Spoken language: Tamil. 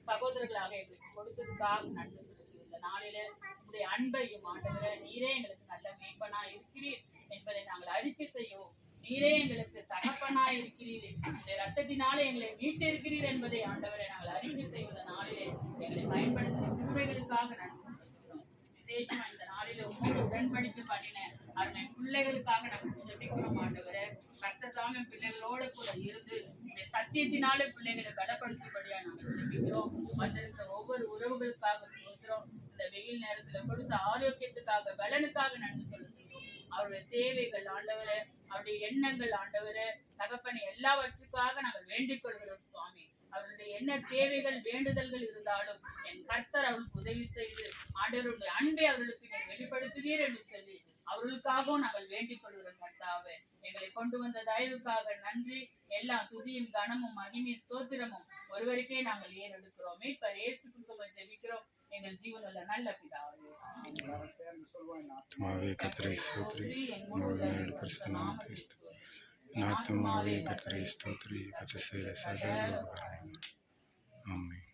சகோதரர்களாக எங்களுக்கு கொடுத்ததுக்காக நன்றி செலுத்தி இந்த நாளில உங்களுடைய அன்பையும் ஆண்டவரே நீரே எங்களுக்கு நல்ல மேய்ப்பனா இருக்கிறீர் என்பதை நாங்கள் அறிக்கை செய்யவும், நீரே எங்களுக்கு தகப்பனா இருக்கிறீர், ரத்தத்தினாலே எங்களை மீட்டிருக்கிறீர் என்பதை ஆண்டவரை நாங்கள் அறிக்கை செய்வத நாளிலே எங்களை பயன்படுத்தின கிருபைகளுக்காக நன்றி செலுத்துகிறோம். விசேஷமா இந்த நாளில உங்களோட உடன்படிக்கை பண்ணின அருமை பிள்ளைகளுக்காக நாங்கள் ஜெபிக்கிறோம் ஆண்டவரே. கர்த்தர் பிள்ளைகளோட கூட இருந்து இந்த சத்தியத்தினாலே பிள்ளைகளை பலப்படுத்தும்படியா நாங்கள் ஜெபிக்கிறோம். வந்திருக்கிற ஒவ்வொரு உறவுகளுக்காக சொல்கிறோம். இந்த வெயில் நேரத்துல கொடுத்த ஆரோக்கியத்துக்காக பலனுக்காக நன்றி செலுத்துகிறோம். அவருடைய தேவைகள் ஆண்டவரே, அவருடைய எண்ணங்கள் ஆண்டவரே, தகப்பனை எல்லாவற்றுக்காக நாங்கள் வேண்டிக் கொள்கிறோம் சுவாமி. அவருடைய என்ன தேவைகள் வேண்டுதல்கள் இருந்தாலும் என் கர்த்தர் அவர்களுக்கு உதவி செய்து ஆண்டவருடைய அன்பை அவர்களுக்கு நீ வெளிப்படுத்துவீர் என்று சொல்லி அவர்களுக்காகவும் நாங்கள் வேண்டிக் கொள்கிறோம். கர்த்தாவே, எங்களை கொண்டு வந்த தயவுக்காக நன்றி. எல்லா துதியும் கனமும் மகிமையும் ஸ்தோத்திரமும் ஒருவருக்கே நாங்கள் ஏறெடுக்கிறோம். மீட்பர் இயேசு கிறிஸ்துவை ஜெபிக்கிறோம் எங்கள் ஜீவனுள்ள நல்ல பிதாவே. கர்த்தரை ஸ்தோத்திரி, பரிசுத்த நாமத்தை நாத்துமாவே கர்த்தரை ஸ்தோத்திரி, கர்த்தர் செய்த சகல உபகாரங்களும். ஆமென்.